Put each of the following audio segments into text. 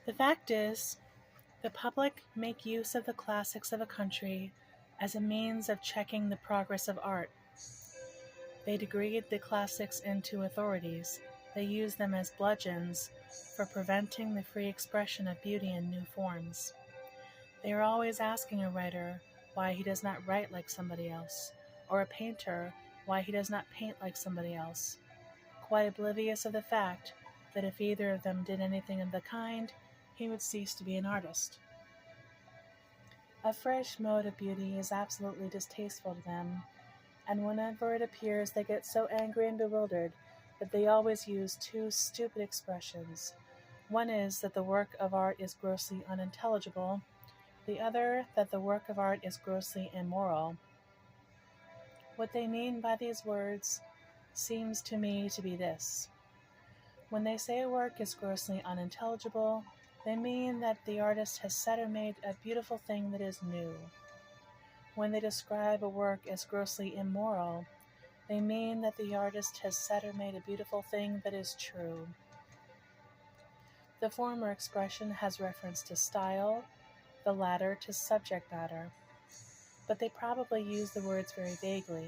The fact is, the public make use of the classics of a country as a means of checking the progress of art. They degrade the classics into authorities. They use them as bludgeons for preventing the free expression of beauty in new forms. They are always asking a writer why he does not write like somebody else, or a painter why he does not paint like somebody else, quite oblivious of the fact that if either of them did anything of the kind, he would cease to be an artist. A fresh mode of beauty is absolutely distasteful to them, and whenever it appears they get so angry and bewildered that they always use two stupid expressions. One is that the work of art is grossly unintelligible, the other that the work of art is grossly immoral. What they mean by these words seems to me to be this. When they say a work is grossly unintelligible, they mean that the artist has set or made a beautiful thing that is new. When they describe a work as grossly immoral, they mean that the artist has set or made a beautiful thing that is true. The former expression has reference to style, the latter to subject matter, but they probably use the words very vaguely,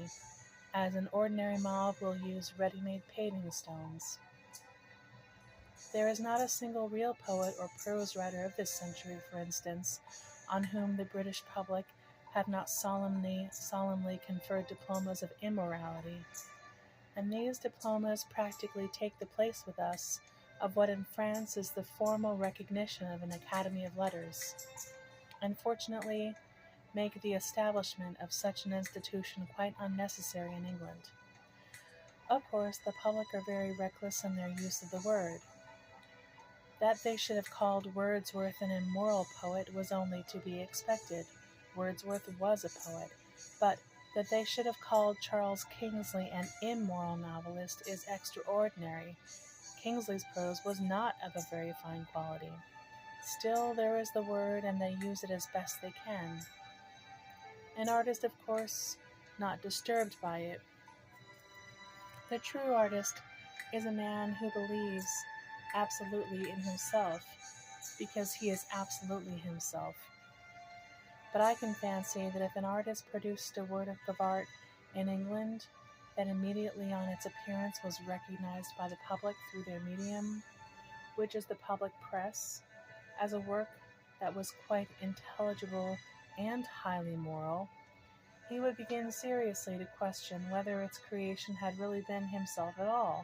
as an ordinary mob will use ready-made paving stones. There is not a single real poet or prose writer of this century, for instance, on whom the British public have not solemnly conferred diplomas of immorality, and these diplomas practically take the place with us of what in France is the formal recognition of an Academy of Letters, and fortunately make the establishment of such an institution quite unnecessary in England. Of course, the public are very reckless in their use of the word. That they should have called Wordsworth an immoral poet was only to be expected. Wordsworth was a poet, but that they should have called Charles Kingsley an immoral novelist is extraordinary. Kingsley's prose was not of a very fine quality. Still, there is the word, and they use it as best they can. An artist, of course, not disturbed by it. The true artist is a man who believes absolutely in himself, because he is absolutely himself. But I can fancy that if an artist produced a work of art in England that immediately on its appearance was recognized by the public through their medium, which is the public press, as a work that was quite intelligible and highly moral, he would begin seriously to question whether its creation had really been himself at all,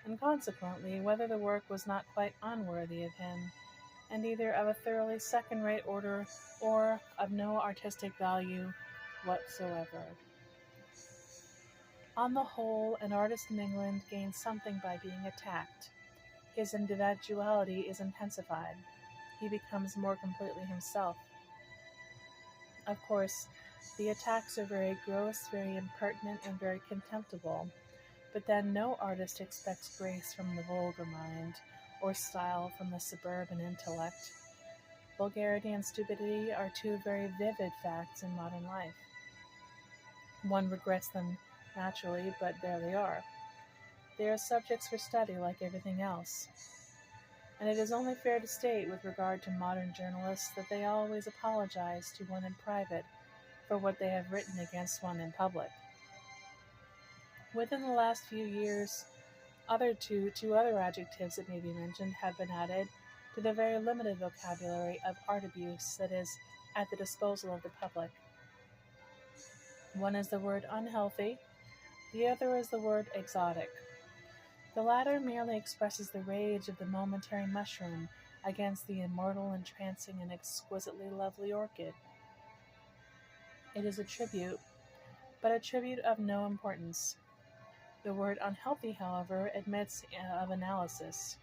and consequently whether the work was not quite unworthy of him, and either of a thoroughly second-rate order or of no artistic value whatsoever. On the whole, an artist in England gains something by being attacked. His individuality is intensified. He becomes more completely himself. Of course, the attacks are very gross, very impertinent, and very contemptible, but then no artist expects grace from the vulgar mind, or style from the suburban intellect. Vulgarity and stupidity are two very vivid facts in modern life. One regrets them naturally, but there they are. They are subjects for study like everything else. And it is only fair to state with regard to modern journalists that they always apologize to one in private for what they have written against one in public. Within the last few years, two other adjectives that may be mentioned have been added to the very limited vocabulary of art abuse that is at the disposal of the public. One is the word unhealthy, the other is the word exotic. The latter merely expresses the rage of the momentary mushroom against the immortal, entrancing, and exquisitely lovely orchid. It is a tribute, but a tribute of no importance. The word unhealthy, however, admits of analysis.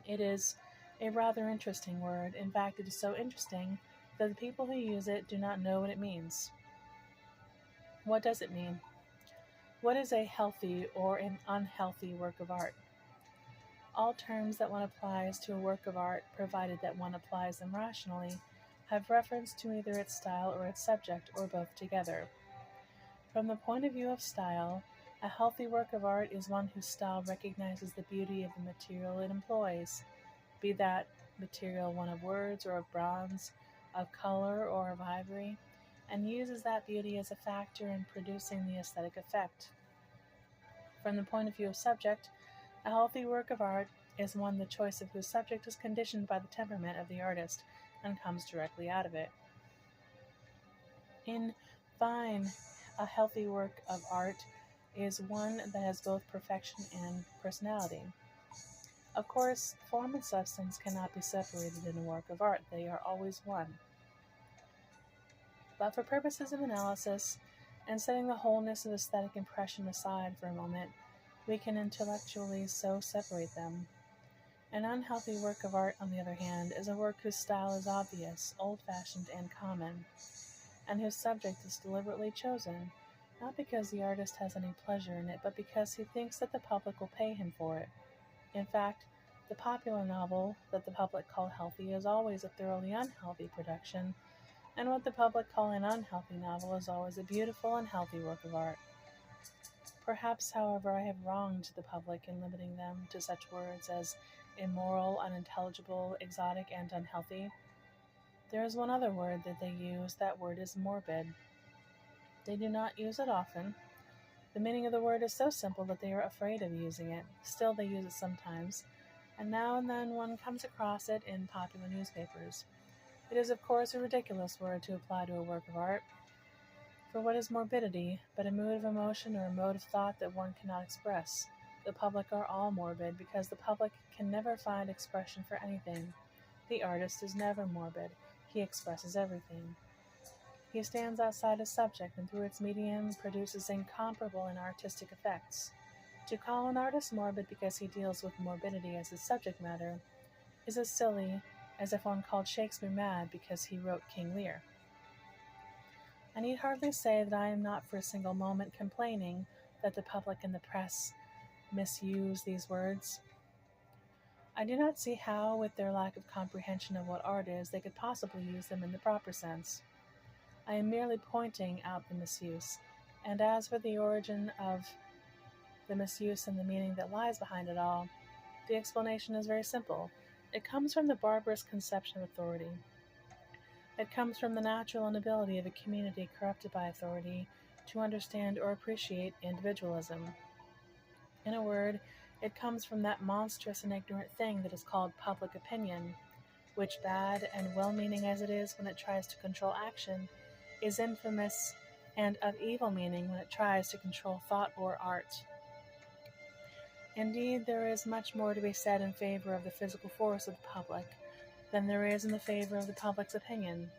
It is a rather interesting word. In fact, it is so interesting that the people who use it do not know what it means. What does it mean? What is a healthy or an unhealthy work of art? All terms that one applies to a work of art, provided that one applies them rationally, have reference to either its style or its subject, or both together. From the point of view of style, a healthy work of art is one whose style recognizes the beauty of the material it employs, be that material one of words or of bronze, of color or of ivory, and uses that beauty as a factor in producing the aesthetic effect. From the point of view of subject, a healthy work of art is one the choice of whose subject is conditioned by the temperament of the artist and comes directly out of it. In fine, a healthy work of art is one that has both perfection and personality. Of course, form and substance cannot be separated in a work of art, they are always one. But for purposes of analysis, and setting the wholeness of aesthetic impression aside for a moment, we can intellectually so separate them. An unhealthy work of art, on the other hand, is a work whose style is obvious, old-fashioned, and common, and whose subject is deliberately chosen, not because the artist has any pleasure in it, but because he thinks that the public will pay him for it. In fact, the popular novel that the public call healthy is always a thoroughly unhealthy production, and what the public call an unhealthy novel is always a beautiful and healthy work of art. Perhaps, however, I have wronged the public in limiting them to such words as immoral, unintelligible, exotic, and unhealthy. There is one other word that they use. That word is morbid. They do not use it often. The meaning of the word is so simple that they are afraid of using it. Still, they use it sometimes, and now and then one comes across it in popular newspapers. It is, of course, a ridiculous word to apply to a work of art. For what is morbidity but a mood of emotion or a mode of thought that one cannot express? The public are all morbid because the public can never find expression for anything. The artist is never morbid. He expresses everything. He stands outside a subject and through its medium produces incomparable and artistic effects. To call an artist morbid because he deals with morbidity as his subject matter is as silly as if one called Shakespeare mad because he wrote King Lear. I need hardly say that I am not for a single moment complaining that the public and the press misuse these words. I do not see how, with their lack of comprehension of what art is, they could possibly use them in the proper sense. I am merely pointing out the misuse, and as for the origin of the misuse and the meaning that lies behind it all, the explanation is very simple. It comes from the barbarous conception of authority. It comes from the natural inability of a community corrupted by authority to understand or appreciate individualism. In a word, it comes from that monstrous and ignorant thing that is called public opinion, which, bad and well-meaning as it is when it tries to control action, is infamous and of evil meaning when it tries to control thought or art. Indeed, there is much more to be said in favor of the physical force of the public than there is in the favor of the public's opinion.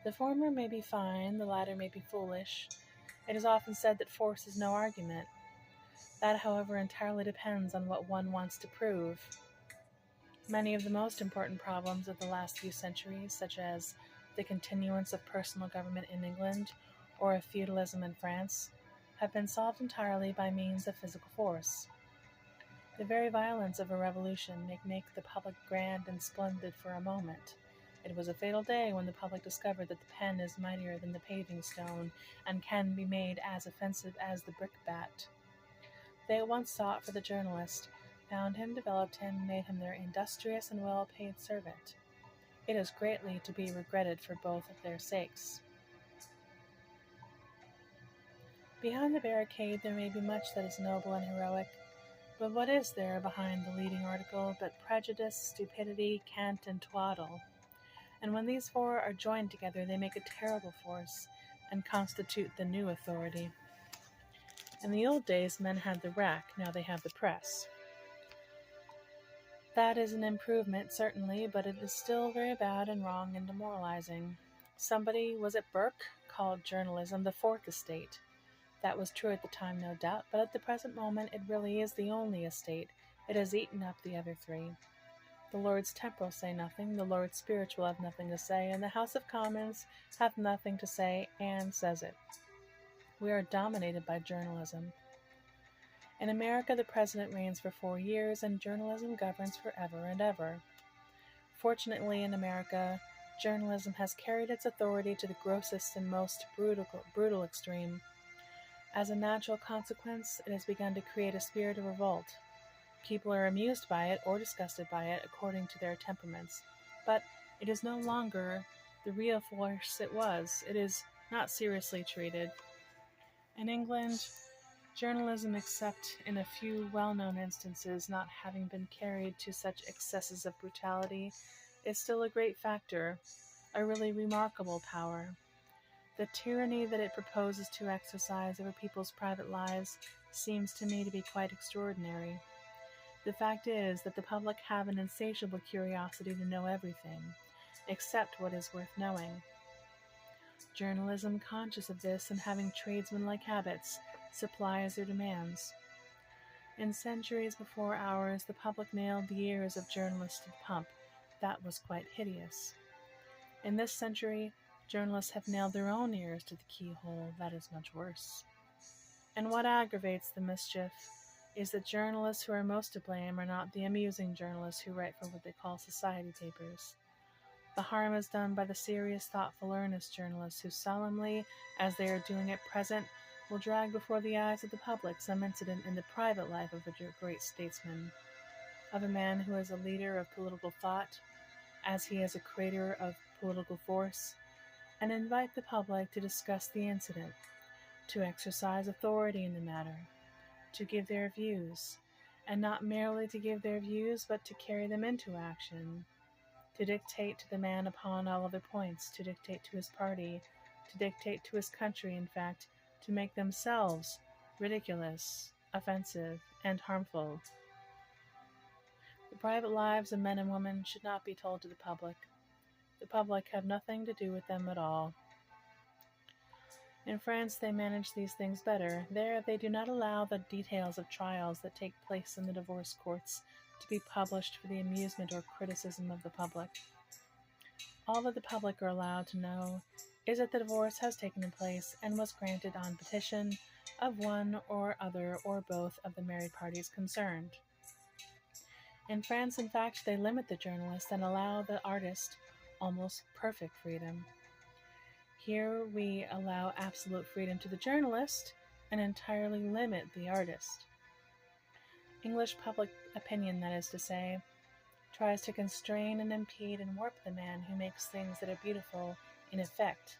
The former may be fine, the latter may be foolish. It is often said that force is no argument. That, however, entirely depends on what one wants to prove. Many of the most important problems of the last few centuries, such as the continuance of personal government in England or of feudalism in France, have been solved entirely by means of physical force. The very violence of a revolution may make the public grand and splendid for a moment. It was a fatal day when the public discovered that the pen is mightier than the paving stone and can be made as offensive as the brickbat. They at once sought for the journalist, found him, developed him, made him their industrious and well-paid servant. It is greatly to be regretted for both of their sakes. Behind the barricade there may be much that is noble and heroic, but what is there behind the leading article but prejudice, stupidity, cant, and twaddle? And when these four are joined together, they make a terrible force and constitute the new authority. In the old days, men had the rack, now they have the press. That is an improvement, certainly, but it is still very bad and wrong and demoralizing. Somebody, was it Burke, called journalism the fourth estate. That was true at the time, no doubt, but at the present moment it really is the only estate. It has eaten up the other three. The Lords Temporal say nothing, the Lords Spiritual have nothing to say, and the House of Commons hath nothing to say, and says it. We are dominated by journalism. In America, the president reigns for 4 years, and journalism governs forever and ever. Fortunately, in America, journalism has carried its authority to the grossest and most brutal extreme. As a natural consequence, it has begun to create a spirit of revolt. People are amused by it or disgusted by it according to their temperaments. But it is no longer the real force it was. It is not seriously treated. In England, journalism, except in a few well-known instances not having been carried to such excesses of brutality, is still a great factor, a really remarkable power. The tyranny that it proposes to exercise over people's private lives seems to me to be quite extraordinary. The fact is that the public have an insatiable curiosity to know everything, except what is worth knowing. Journalism, conscious of this and having tradesman-like habits, supplies their demands. In centuries before ours, the public nailed the ears of journalists to the pump. That was quite hideous. In this century, journalists have nailed their own ears to the keyhole. That is much worse. And what aggravates the mischief is that journalists who are most to blame are not the amusing journalists who write for what they call society papers. The harm is done by the serious, thoughtful, earnest journalists who solemnly, as they are doing at present, will drag before the eyes of the public some incident in the private life of a great statesman, of a man who is a leader of political thought, as he is a creator of political force, and invite the public to discuss the incident, to exercise authority in the matter, to give their views, and not merely to give their views, but to carry them into action, to dictate to the man upon all other points, to dictate to his party, to dictate to his country, in fact, to make themselves ridiculous, offensive, and harmful. The private lives of men and women should not be told to the public. The public have nothing to do with them at all. In France they manage these things better. There they do not allow the details of trials that take place in the divorce courts to be published for the amusement or criticism of the public. All that the public are allowed to know is that the divorce has taken place and was granted on petition of one or other or both of the married parties concerned. In France, in fact, they limit the journalist and allow the artist almost perfect freedom. Here we allow absolute freedom to the journalist and entirely limit the artist. English public opinion, that is to say, tries to constrain and impede and warp the man who makes things that are beautiful in effect,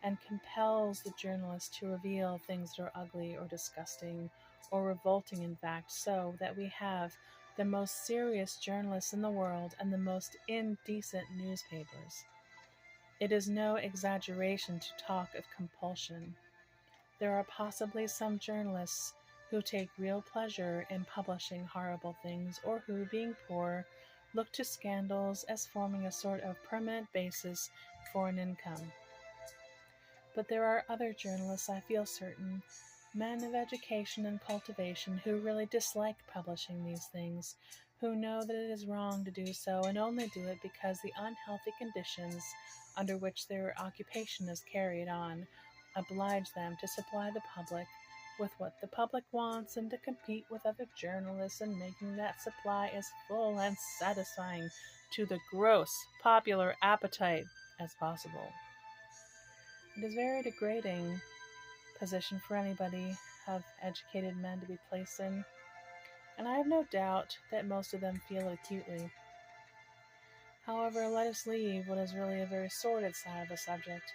and compels the journalist to reveal things that are ugly or disgusting or revolting, in fact, so that we have the most serious journalists in the world and the most indecent newspapers. It is no exaggeration to talk of compulsion. There are possibly some journalists who take real pleasure in publishing horrible things, or who, being poor, look to scandals as forming a sort of permanent basis for an income. But there are other journalists, I feel certain, men of education and cultivation, who really dislike publishing these things, who know that it is wrong to do so, and only do it because the unhealthy conditions under which their occupation is carried on oblige them to supply the public with what the public wants and to compete with other journalists in making that supply as full and satisfying to the gross popular appetite as possible. It is a very degrading position for anybody of educated men to be placed in, and I have no doubt that most of them feel it acutely. However, let us leave what is really a very sordid side of the subject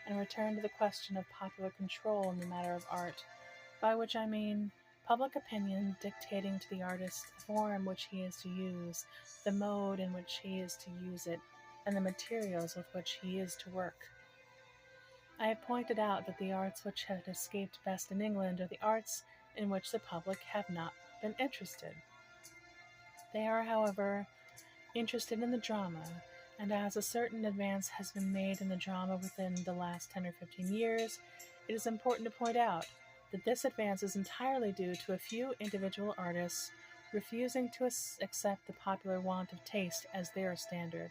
and return to the question of popular control in the matter of art, by which I mean public opinion dictating to the artist the form which he is to use, the mode in which he is to use it, and the materials with which he is to work. I have pointed out that the arts which have escaped best in England are the arts in which the public have not been interested. They are, however, interested in the drama, and as a certain advance has been made in the drama within the last 10 or 15 years, it is important to point out that this advance is entirely due to a few individual artists refusing to accept the popular want of taste as their standard,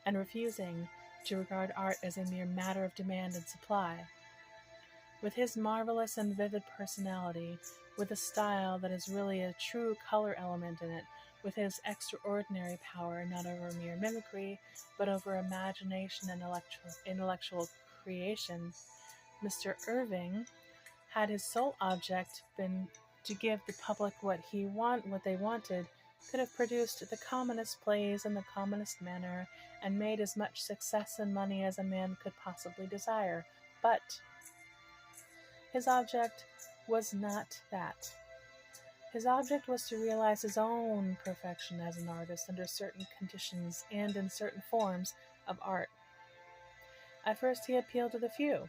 and refusing to regard art as a mere matter of demand and supply. With his marvelous and vivid personality, with a style that is really a true color element in it, with his extraordinary power not over mere mimicry, but over imagination and intellectual creation, Mr. Irving had his sole object been to give the public what they wanted, could have produced the commonest plays in the commonest manner, and made as much success and money as a man could possibly desire. But his object was not that. His object was to realize his own perfection as an artist under certain conditions and in certain forms of art. At first he appealed to the few.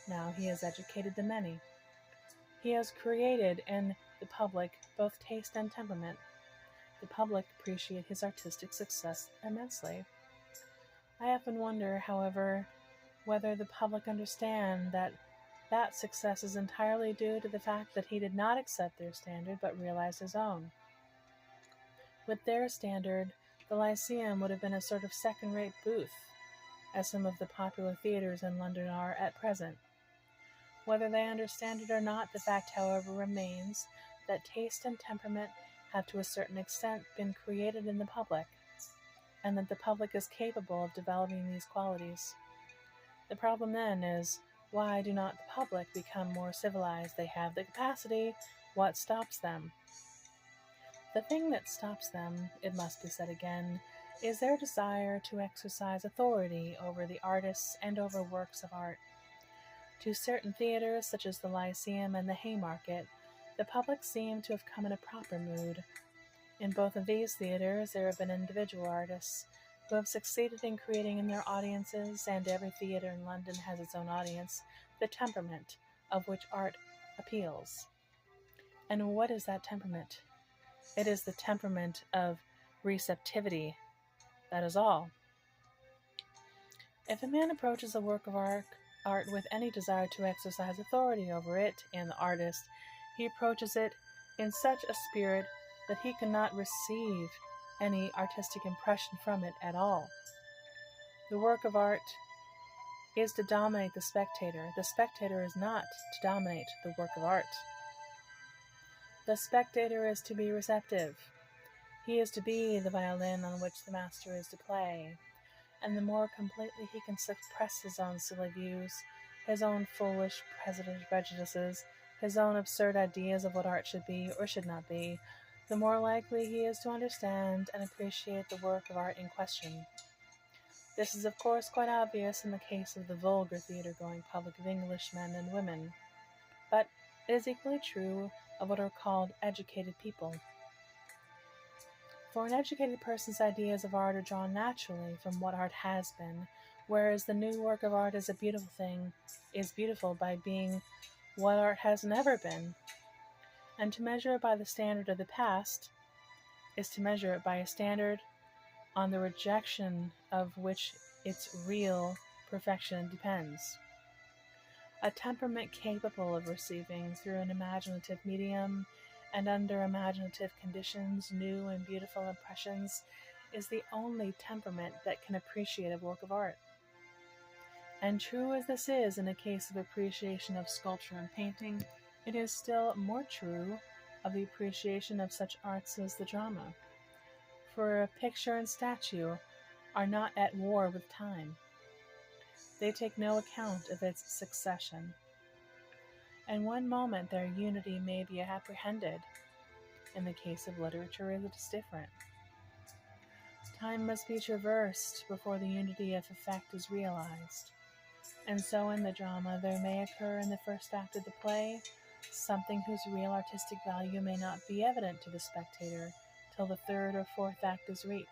Now he has educated the many. He has created in the public both taste and temperament. The public appreciate his artistic success immensely. I often wonder, however, whether the public understand that success is entirely due to the fact that he did not accept their standard but realized his own. With their standard, the Lyceum would have been a sort of second-rate booth, as some of the popular theatres in London are at present. Whether they understand it or not, the fact, however, remains that taste and temperament have to a certain extent been created in the public, and that the public is capable of developing these qualities. The problem then is, why do not the public become more civilized? They have the capacity. What stops them? The thing that stops them, it must be said again, is their desire to exercise authority over the artists and over works of art. To certain theatres, such as the Lyceum and the Haymarket, the public seem to have come in a proper mood. In both of these theatres there have been individual artists who have succeeded in creating in their audiences, and every theatre in London has its own audience, the temperament of which art appeals. And what is that temperament? It is the temperament of receptivity. That is all. If a man approaches a work of art with any desire to exercise authority over it and the artist, he approaches it in such a spirit that he cannot receive any artistic impression from it at all. The work of art is to dominate the spectator. The spectator is not to dominate the work of art. The spectator is to be receptive. He is to be the violin on which the master is to play, and the more completely he can suppress his own silly views, his own foolish prejudices, his own absurd ideas of what art should be or should not be, the more likely he is to understand and appreciate the work of art in question. This is of course quite obvious in the case of the vulgar theatre-going public of Englishmen and women, but it is equally true of what are called educated people. For an educated person's ideas of art are drawn naturally from what art has been, whereas the new work of art is a beautiful thing, is beautiful by being what art has never been. And to measure it by the standard of the past is to measure it by a standard on the rejection of which its real perfection depends. A temperament capable of receiving through an imaginative medium and under imaginative conditions new and beautiful impressions is the only temperament that can appreciate a work of art. And true as this is in a case of appreciation of sculpture and painting, it is still more true of the appreciation of such arts as the drama. For a picture and statue are not at war with time. They take no account of its succession. In one moment their unity may be apprehended. In the case of literature it is different. Time must be traversed before the unity of effect is realized. And so in the drama there may occur in the first act of the play something whose real artistic value may not be evident to the spectator till the third or fourth act is reached.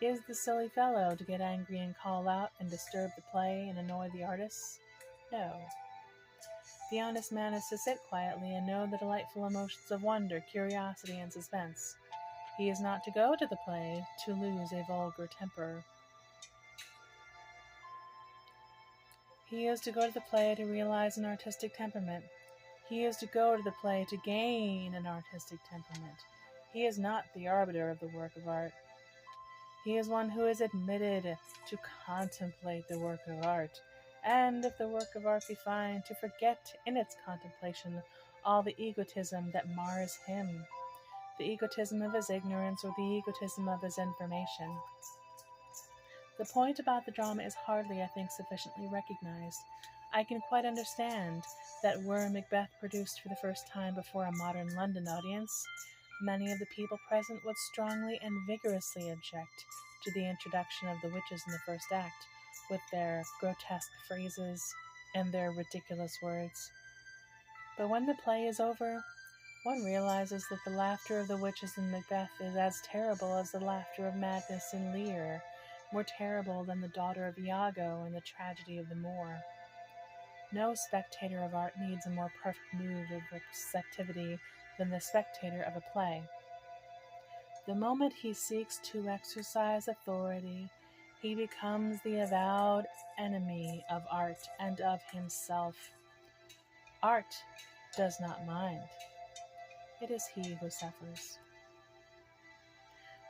Is the silly fellow to get angry and call out and disturb the play and annoy the artists? No. The honest man is to sit quietly and know the delightful emotions of wonder, curiosity, and suspense. He is not to go to the play to lose a vulgar temper. He is to go to the play to realize an artistic temperament. He is to go to the play to gain an artistic temperament. He is not the arbiter of the work of art. He is one who is admitted to contemplate the work of art, and if the work of art be fine, to forget in its contemplation all the egotism that mars him, the egotism of his ignorance or the egotism of his information. The point about the drama is hardly, I think, sufficiently recognized. I can quite understand that were Macbeth produced for the first time before a modern London audience, many of the people present would strongly and vigorously object to the introduction of the witches in the first act, with their grotesque phrases and their ridiculous words. But when the play is over, one realizes that the laughter of the witches in Macbeth is as terrible as the laughter of madness in Lear, more terrible than the daughter of Iago in the tragedy of the Moor. No spectator of art needs a more perfect mood of receptivity than the spectator of a play. The moment he seeks to exercise authority, he becomes the avowed enemy of art and of himself. Art does not mind. It is he who suffers.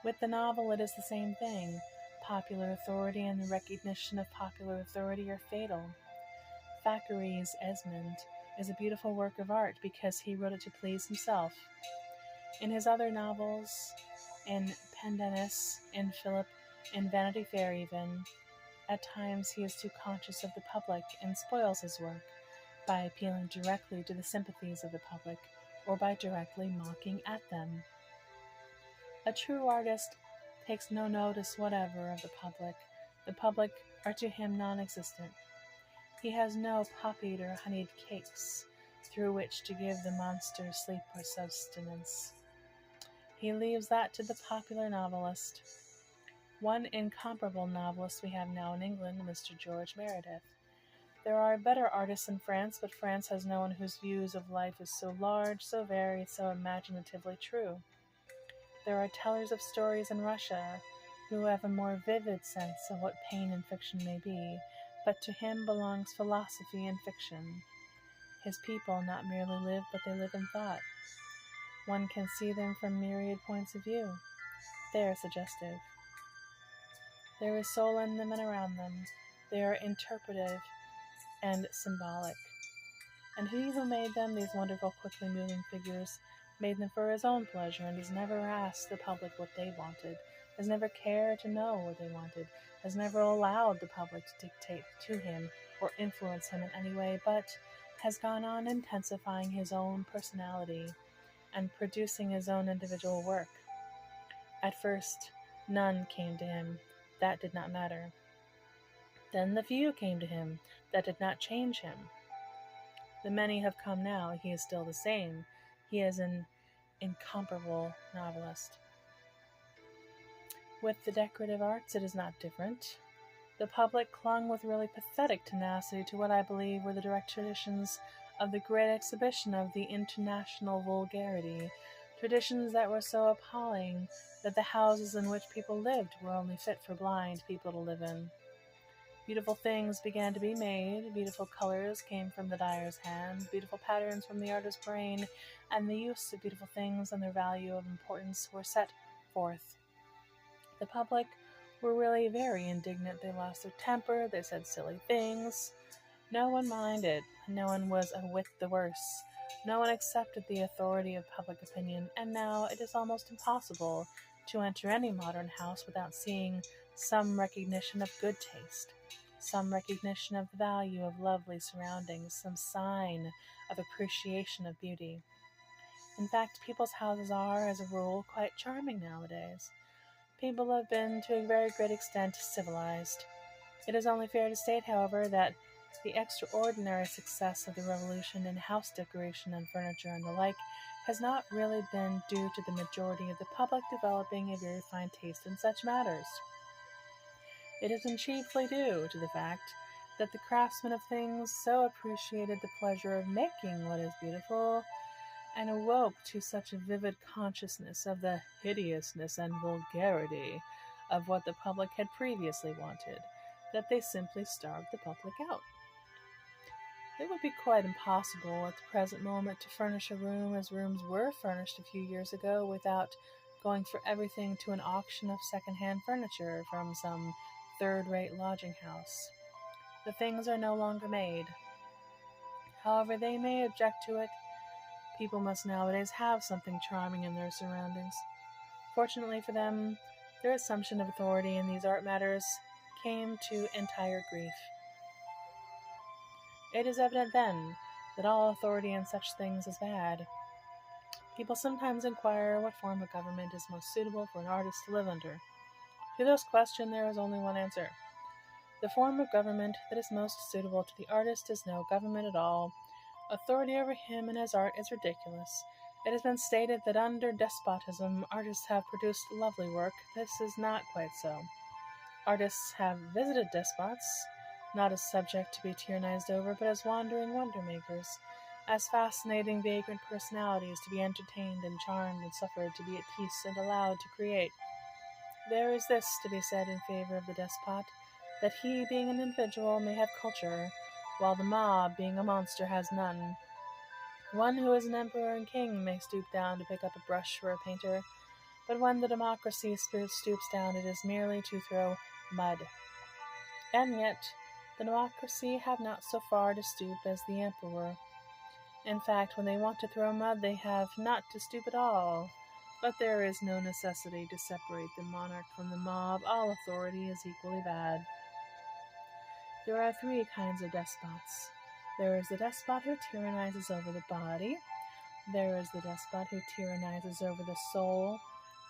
With the novel, it is the same thing. Popular authority and the recognition of popular authority are fatal. Thackeray's Esmond is a beautiful work of art because he wrote it to please himself. In his other novels, in Pendennis, in Philip, in Vanity Fair even, at times he is too conscious of the public and spoils his work by appealing directly to the sympathies of the public or by directly mocking at them. A true artist takes no notice whatever of the public. The public are to him non-existent. He has no poppied or honeyed cakes through which to give the monster sleep or sustenance. He leaves that to the popular novelist. One incomparable novelist we have now in England, Mr. George Meredith. There are better artists in France, but France has no one whose views of life is so large, so varied, so imaginatively true. There are tellers of stories in Russia who have a more vivid sense of what pain in fiction may be, but to him belongs philosophy in fiction. His people not merely live, but they live in thought. One can see them from myriad points of view. They are suggestive. There is soul in them and around them. They are interpretive and symbolic. And he who made them, these wonderful, quickly moving figures, made them for his own pleasure and has never asked the public what they wanted, has never cared to know what they wanted, has never allowed the public to dictate to him or influence him in any way, but has gone on intensifying his own personality and producing his own individual work. At first, none came to him. That did not matter. Then the few came to him. That did not change him. The many have come now. He is still the same. He is an incomparable novelist. With the decorative arts, it is not different. The public clung with really pathetic tenacity to what I believe were the direct traditions of the great exhibition of the international vulgarity, traditions that were so appalling that the houses in which people lived were only fit for blind people to live in. Beautiful things began to be made, beautiful colors came from the dyer's hand, beautiful patterns from the artist's brain, and the use of beautiful things and their value of importance were set forth. The public were really very indignant. They lost their temper, they said silly things. No one minded, no one was a whit the worse. No one accepted the authority of public opinion, and now it is almost impossible to enter any modern house without seeing some recognition of good taste, some recognition of the value of lovely surroundings, some sign of appreciation of beauty. In fact, people's houses are, as a rule, quite charming nowadays. People have been, to a very great extent, civilized. It is only fair to state, however, that the extraordinary success of the revolution in house decoration and furniture and the like has not really been due to the majority of the public developing a very fine taste in such matters. It has been chiefly due to the fact that the craftsmen of things so appreciated the pleasure of making what is beautiful and awoke to such a vivid consciousness of the hideousness and vulgarity of what the public had previously wanted, that they simply starved the public out. It would be quite impossible at the present moment to furnish a room as rooms were furnished a few years ago without going for everything to an auction of second-hand furniture from some third-rate lodging house. The things are no longer made. However they may object to it, people must nowadays have something charming in their surroundings. Fortunately for them, their assumption of authority in these art matters came to entire grief. It is evident, then, that all authority in such things is bad. People sometimes inquire what form of government is most suitable for an artist to live under. To this question there is only one answer. The form of government that is most suitable to the artist is no government at all. Authority over him and his art is ridiculous. It has been stated that under despotism artists have produced lovely work. This is not quite so. Artists have visited despots, not as subject to be tyrannized over, but as wandering wonder-makers, as fascinating vagrant personalities to be entertained and charmed and suffered to be at peace and allowed to create. There is this to be said in favor of the despot, that he, being an individual, may have culture, while the mob, being a monster, has none. One who is an emperor and king may stoop down to pick up a brush for a painter, but when the democracy stoops down, it is merely to throw mud. And yet, the democracy have not so far to stoop as the emperor. In fact, when they want to throw mud, they have not to stoop at all. But there is no necessity to separate the monarch from the mob. All authority is equally bad. There are three kinds of despots. There is the despot who tyrannizes over the body. There is the despot who tyrannizes over the soul.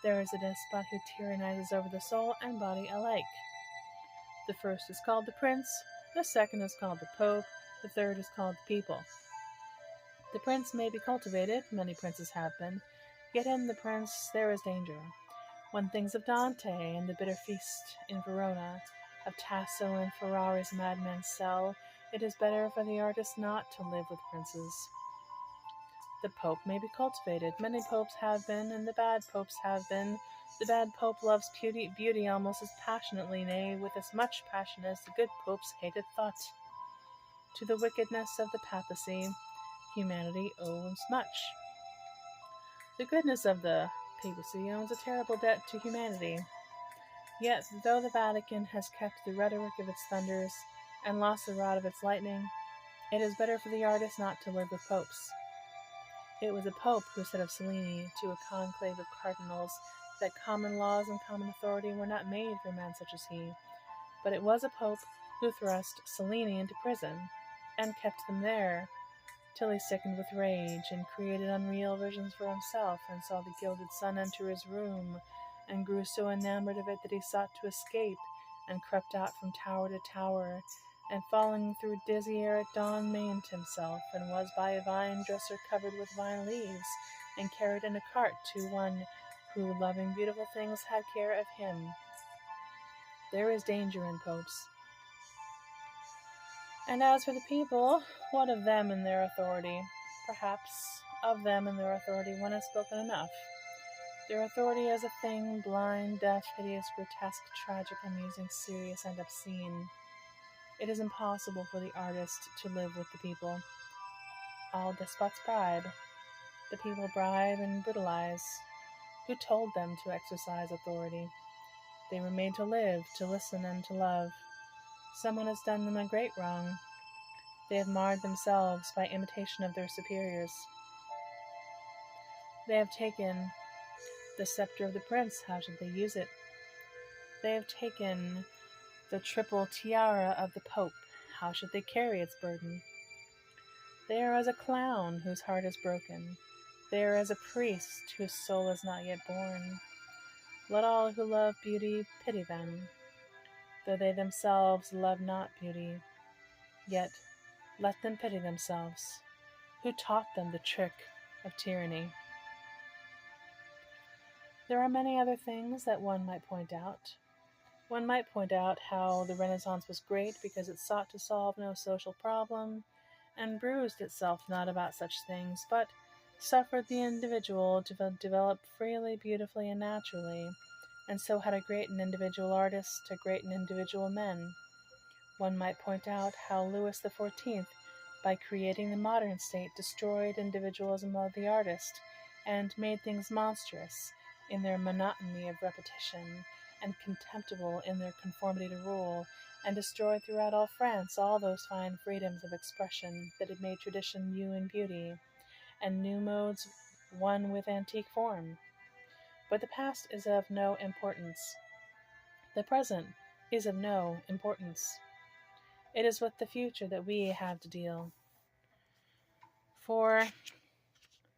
There is the despot who tyrannizes over the soul and body alike. The first is called the prince, the second is called the pope, the third is called the people. The prince may be cultivated, many princes have been, yet in the prince there is danger. One thinks of Dante and the bitter feast in Verona, of Tasso and Ferrari's madman's cell. It is better for the artist not to live with princes. The pope may be cultivated. Many popes have been, and the bad popes have been. The bad pope loves beauty almost as passionately, nay, with as much passion as the good popes hated thought. To the wickedness of the papacy, humanity owes much. The goodness of the papacy owes a terrible debt to humanity. Yet, though the Vatican has kept the rhetoric of its thunders and lost the rod of its lightning, it is better for the artist not to live with popes. It was a pope who said of Cellini to a conclave of cardinals that common laws and common authority were not made for men such as he. But it was a pope who thrust Cellini into prison and kept them there till he sickened with rage and created unreal visions for himself and saw the gilded sun enter his room and grew so enamored of it that he sought to escape and crept out from tower to tower and falling through dizzy air at dawn maimed himself and was by a vine dresser covered with vine leaves and carried in a cart to one who, loving beautiful things, had care of him. There is danger in popes. And as for the people, what of them and their authority? Perhaps of them and their authority one has spoken enough. Their authority is a thing blind, deaf, hideous, grotesque, tragic, amusing, serious, and obscene. It is impossible for the artist to live with the people. All despots bribe. The people bribe and brutalize. Who told them to exercise authority? They were made to live, to listen, and to love. Someone has done them a great wrong. They have marred themselves by imitation of their superiors. They have taken the scepter of the prince. How should they use it? They have taken the triple tiara of the pope. How should they carry its burden? They are as a clown whose heart is broken. They are as a priest whose soul is not yet born. Let all who love beauty pity them, though they themselves love not beauty. Yet let them pity themselves. Who taught them the trick of tyranny? There are many other things that one might point out. One might point out how the Renaissance was great because it sought to solve no social problem, and bruised itself not about such things, but suffered the individual to develop freely, beautifully, and naturally, and so had a great and individual artist, a great and individual men. One might point out how Louis XIV, by creating the modern state, destroyed individualism of the artist, and made things monstrous in their monotony of repetition, and contemptible in their conformity to rule, and destroyed throughout all France all those fine freedoms of expression that had made tradition new in beauty, and new modes one with antique form. But the past is of no importance. The present is of no importance. It is with the future that we have to deal. For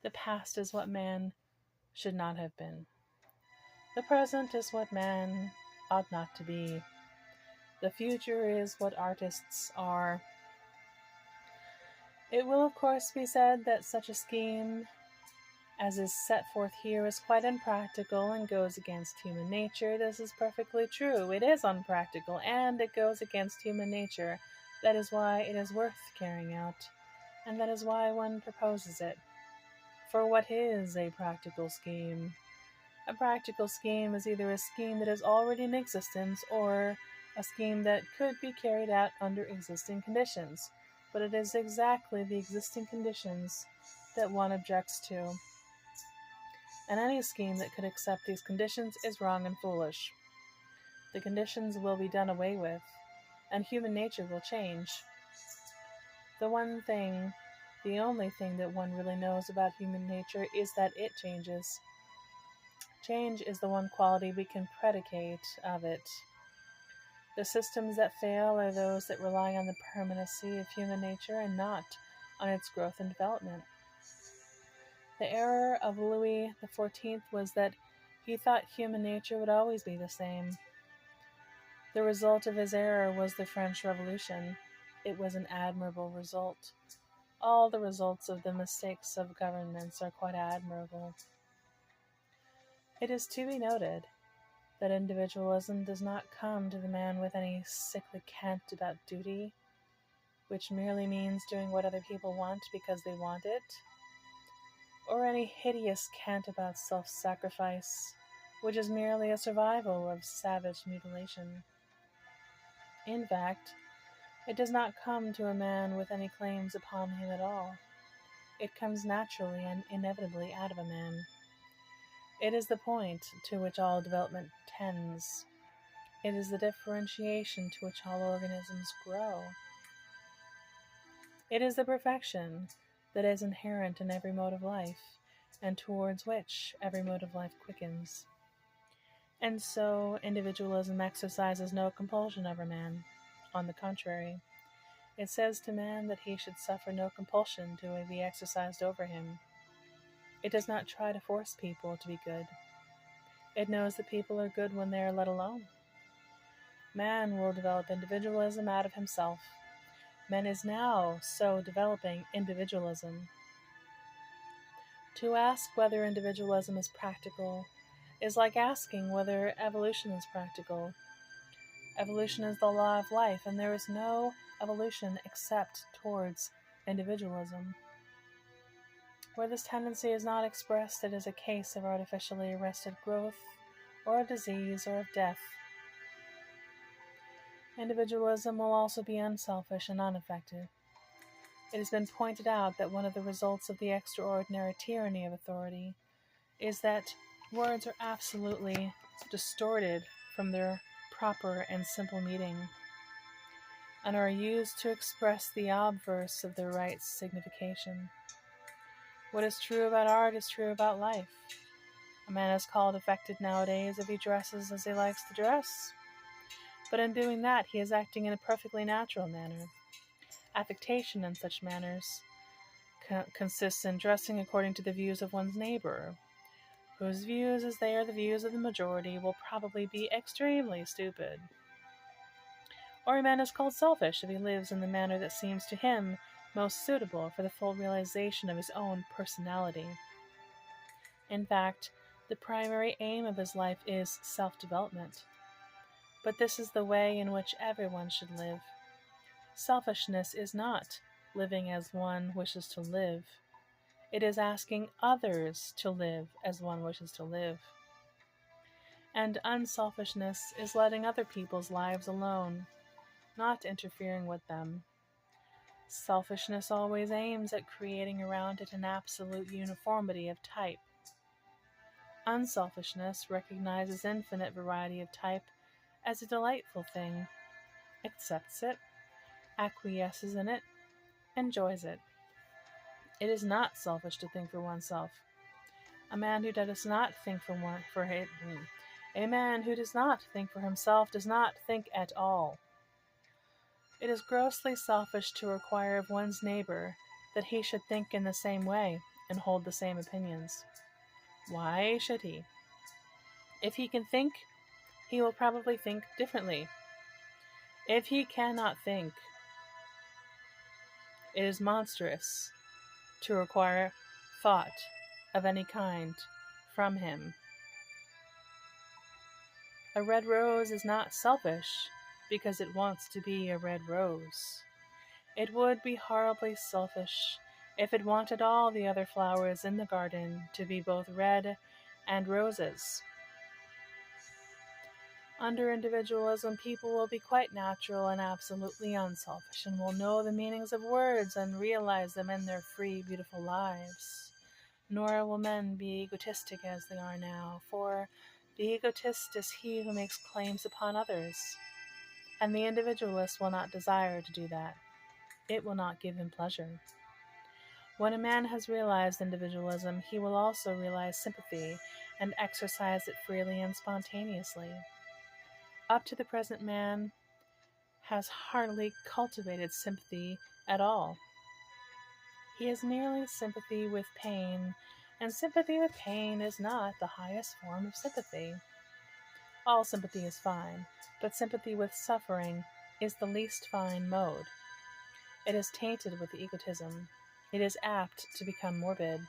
the past is what man should not have been. The present is what man ought not to be. The future is what artists are. It will of course be said that such a scheme as is set forth here is quite unpractical and goes against human nature. This is perfectly true. It is unpractical and it goes against human nature. That is why it is worth carrying out, and that is why one proposes it. For what is a practical scheme? A practical scheme is either a scheme that is already in existence or a scheme that could be carried out under existing conditions. But it is exactly the existing conditions that one objects to. And any scheme that could accept these conditions is wrong and foolish. The conditions will be done away with, and human nature will change. The only thing that one really knows about human nature is that it changes. Change is the one quality we can predicate of it. The systems that fail are those that rely on the permanency of human nature and not on its growth and development. The error of Louis XIV was that he thought human nature would always be the same. The result of his error was the French Revolution. It was an admirable result. All the results of the mistakes of governments are quite admirable. It is to be noted that individualism does not come to the man with any sickly cant about duty, which merely means doing what other people want because they want it, or any hideous cant about self-sacrifice, which is merely a survival of savage mutilation. In fact, it does not come to a man with any claims upon him at all. It comes naturally and inevitably out of a man. It is the point to which all development tends. It is the differentiation to which all organisms grow. It is the perfection that is inherent in every mode of life, and towards which every mode of life quickens. And so individualism exercises no compulsion over man. On the contrary, it says to man that he should suffer no compulsion to be exercised over him. It does not try to force people to be good. It knows that people are good when they are let alone. Man will develop individualism out of himself. Man is now so developing individualism. To ask whether individualism is practical is like asking whether evolution is practical. Evolution is the law of life, and there is no evolution except towards individualism. Where this tendency is not expressed, it is a case of artificially arrested growth, or of disease, or of death. Individualism will also be unselfish and unaffected. It has been pointed out that one of the results of the extraordinary tyranny of authority is that words are absolutely distorted from their proper and simple meaning, and are used to express the obverse of their right signification. What is true about art is true about life. A man is called affected nowadays if he dresses as he likes to dress, but in doing that he is acting in a perfectly natural manner. Affectation in such manners consists in dressing according to the views of one's neighbor, whose views, as they are the views of the majority, will probably be extremely stupid. Or a man is called selfish if he lives in the manner that seems to him most suitable for the full realization of his own personality. In fact, the primary aim of his life is self-development. But this is the way in which everyone should live. Selfishness is not living as one wishes to live. It is asking others to live as one wishes to live. And unselfishness is letting other people's lives alone, not interfering with them. Selfishness always aims at creating around it an absolute uniformity of type. Unselfishness recognizes infinite variety of type as a delightful thing, accepts it, acquiesces in it, enjoys it. It is not selfish to think for oneself. A man who does not think for himself does not think at all. It is grossly selfish to require of one's neighbor that he should think in the same way and hold the same opinions. Why should he? If he can think, he will probably think differently. If he cannot think, it is monstrous to require thought of any kind from him. A red rose is not selfish because it wants to be a red rose. It would be horribly selfish if it wanted all the other flowers in the garden to be both red and roses. Under individualism, people will be quite natural and absolutely unselfish, and will know the meanings of words and realize them in their free, beautiful lives. Nor will men be egotistic as they are now, for the egotist is he who makes claims upon others, and the individualist will not desire to do that. It will not give him pleasure. When a man has realized individualism, he will also realize sympathy and exercise it freely and spontaneously. Up to the present, man has hardly cultivated sympathy at all. He has merely sympathy with pain, and sympathy with pain is not the highest form of sympathy. All sympathy is fine, but sympathy with suffering is the least fine mode. It is tainted with egotism. It is apt to become morbid.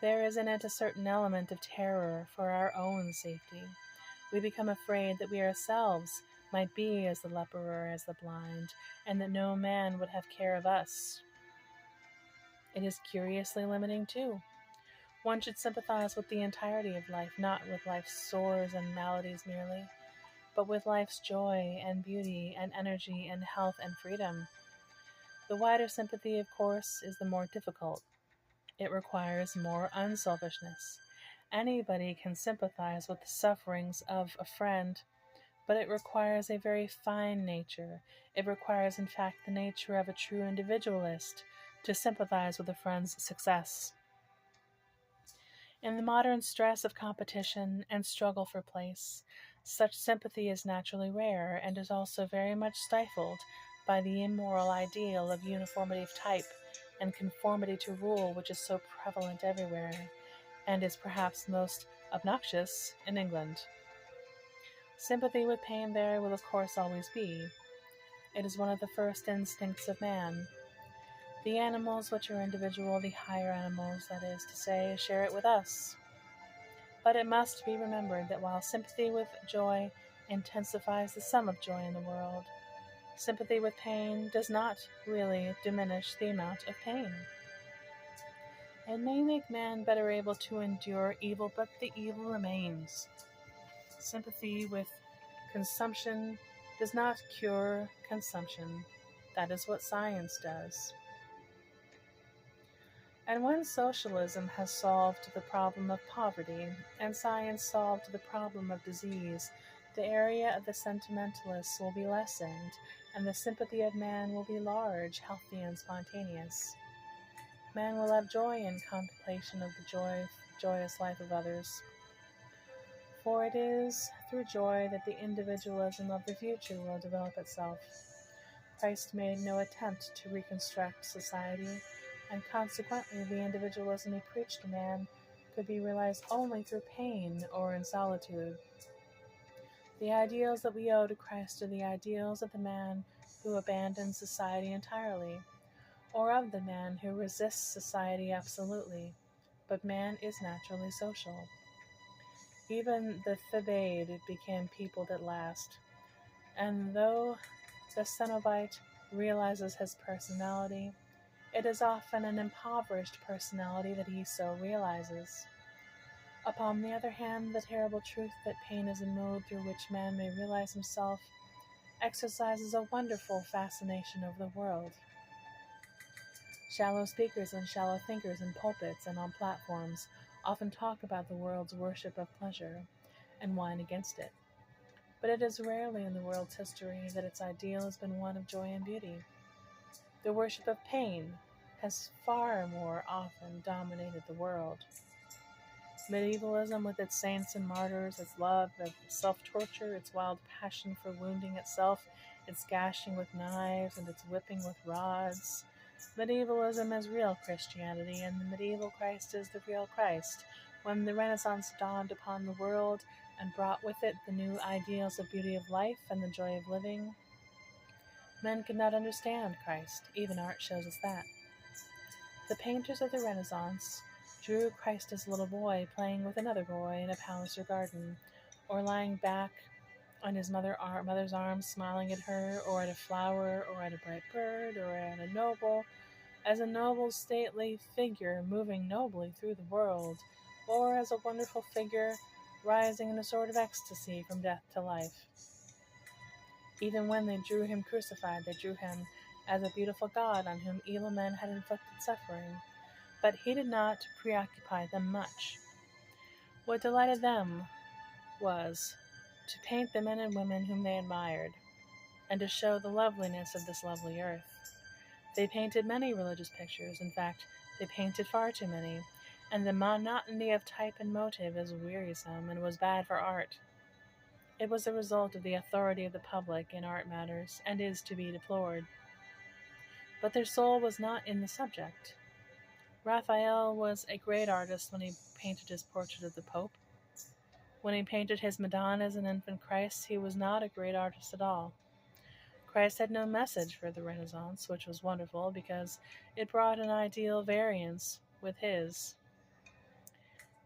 There is in it a certain element of terror for our own safety. We become afraid that we ourselves might be as the leper or as the blind, and that no man would have care of us. It is curiously limiting, too. One should sympathize with the entirety of life, not with life's sores and maladies merely, but with life's joy and beauty and energy and health and freedom. The wider sympathy, of course, is the more difficult. It requires more unselfishness. Anybody can sympathize with the sufferings of a friend, but it requires a very fine nature. It requires, in fact, the nature of a true individualist to sympathize with a friend's success. In the modern stress of competition and struggle for place, such sympathy is naturally rare and is also very much stifled by the immoral ideal of uniformity of type and conformity to rule, which is so prevalent everywhere, and is perhaps most obnoxious in England. Sympathy with pain there will of course always be. It is one of the first instincts of man. The animals which are individual, the higher animals, that is to say, share it with us. But it must be remembered that while sympathy with joy intensifies the sum of joy in the world, sympathy with pain does not really diminish the amount of pain. It may make man better able to endure evil, but the evil remains. Sympathy with consumption does not cure consumption. That is what science does. And when socialism has solved the problem of poverty, and science solved the problem of disease, the area of the sentimentalists will be lessened, and the sympathy of man will be large, healthy, and spontaneous. Man will have joy in contemplation of the joyous life of others. For it is through joy that the individualism of the future will develop itself. Christ made no attempt to reconstruct society, and consequently the individualism he preached to man could be realized only through pain or in solitude. The ideals that we owe to Christ are the ideals of the man who abandons society entirely, or of the man who resists society absolutely, but man is naturally social. Even the Thebaid became peopled at last, and though the Cenobite realizes his personality, it is often an impoverished personality that he so realizes. Upon the other hand, the terrible truth that pain is a mode through which man may realize himself exercises a wonderful fascination over the world. Shallow speakers and shallow thinkers in pulpits and on platforms often talk about the world's worship of pleasure and whine against it. But it is rarely in the world's history that its ideal has been one of joy and beauty. The worship of pain has far more often dominated the world. Medievalism, with its saints and martyrs, its love of self-torture, its wild passion for wounding itself its gashing with knives and its whipping with rods. Medievalism is real Christianity, and the medieval Christ is the real Christ. When the Renaissance dawned upon the world and brought with it the new ideals of beauty of life and the joy of living, men could not understand Christ. Even art shows us that. The painters of the Renaissance drew Christ as a little boy playing with another boy in a palace or garden, or lying back on his mother's arm, smiling at her, or at a flower, or at a bright bird, or at a noble, as a noble stately figure moving nobly through the world, or as a wonderful figure rising in a sort of ecstasy from death to life. Even when they drew him crucified, they drew him as a beautiful God on whom evil men had inflicted suffering. But he did not preoccupy them much. What delighted them was to paint the men and women whom they admired, and to show the loveliness of this lovely earth. They painted many religious pictures. In fact, they painted far too many, and the monotony of type and motive is wearisome and was bad for art. It was the result of the authority of the public in art matters, and is to be deplored. But their soul was not in the subject. Raphael was a great artist when he painted his portrait of the Pope. When he painted his Madonna as an infant Christ, he was not a great artist at all. Christ had no message for the Renaissance, which was wonderful because it brought an ideal variance with his.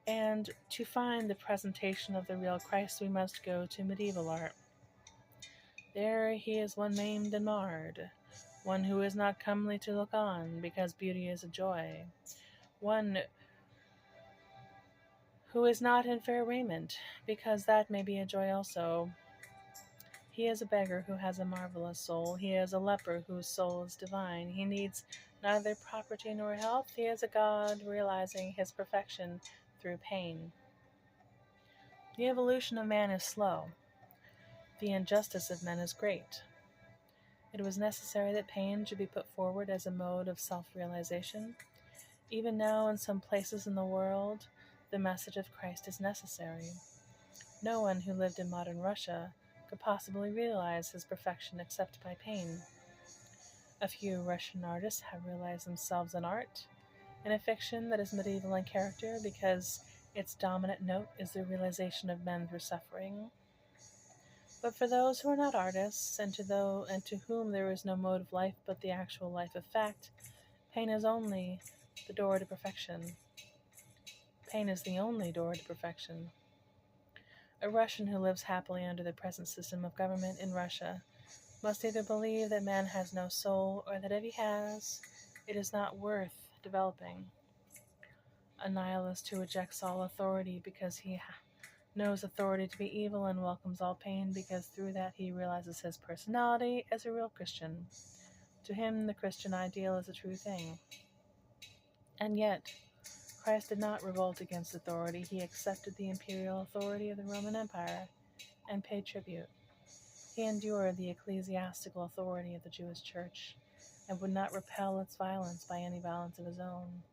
And to find the presentation of the real Christ, we must go to medieval art. There he is one maimed and marred, one who is not comely to look on, because beauty is a joy, one who is not in fair raiment, because that may be a joy also. He is a beggar who has a marvelous soul. He is a leper whose soul is divine. He needs neither property nor health. He is a God realizing his perfection through pain. The evolution of man is slow. The injustice of men is great. It was necessary that pain should be put forward as a mode of self-realization. Even now, in some places in the world, the message of Christ is necessary. No one who lived in modern Russia could possibly realize his perfection except by pain. A few Russian artists have realized themselves in art, in a fiction that is medieval in character because its dominant note is the realization of men through suffering. But for those who are not artists, and to whom there is no mode of life but the actual life of fact, pain is only the door to perfection. Pain is the only door to perfection. A Russian who lives happily under the present system of government in Russia must either believe that man has no soul, or that if he has, it is not worth developing. A nihilist who rejects all authority because he knows authority to be evil and welcomes all pain because through that he realizes his personality as a real Christian. To him, the Christian ideal is a true thing. And yet, Christ did not revolt against authority. He accepted the imperial authority of the Roman Empire and paid tribute. He endured the ecclesiastical authority of the Jewish Church and would not repel its violence by any violence of his own.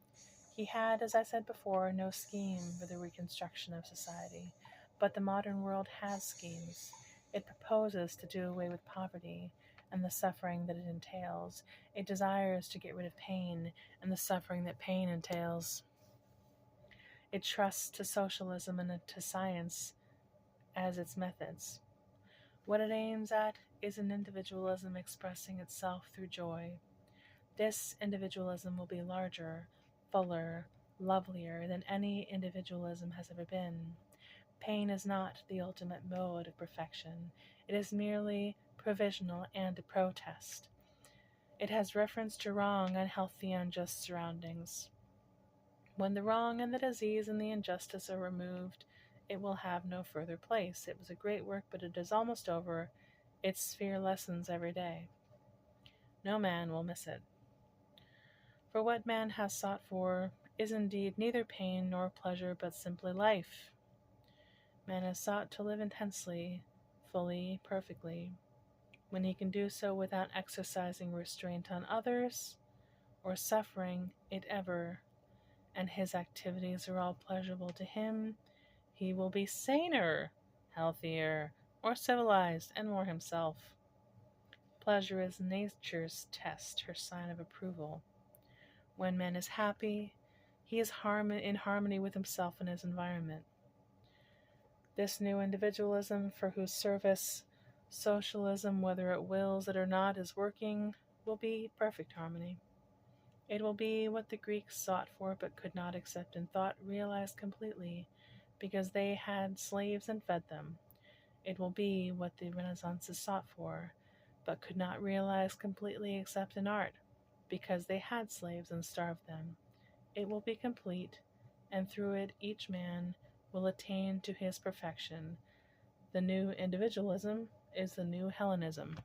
He had, as I said before, no scheme for the reconstruction of society, but the modern world has schemes. It proposes to do away with poverty and the suffering that it entails. It desires to get rid of pain and the suffering that pain entails. It trusts to socialism and to science as its methods. What it aims at is an individualism expressing itself through joy. This individualism will be larger, fuller, lovelier than any individualism has ever been. Pain is not the ultimate mode of perfection. It is merely provisional and a protest. It has reference to wrong, unhealthy, unjust surroundings. When the wrong and the disease and the injustice are removed, it will have no further place. It was a great work, but it is almost over. Its sphere lessens every day. No man will miss it. For what man has sought for is indeed neither pain nor pleasure, but simply life. Man has sought to live intensely, fully, perfectly. When he can do so without exercising restraint on others or suffering it ever, and his activities are all pleasurable to him, he will be saner, healthier, more civilized, and more himself. Pleasure is nature's test, her sign of approval. When man is happy, he is in harmony with himself and his environment. This new individualism, for whose service socialism, whether it wills it or not, is working, will be perfect harmony. It will be what the Greeks sought for but could not accept in thought realized completely, because they had slaves and fed them. It will be what the Renaissance sought for, but could not realize completely except in art, because they had slaves and starved them. It will be complete, and through it each man will attain to his perfection. The new individualism is the new Hellenism.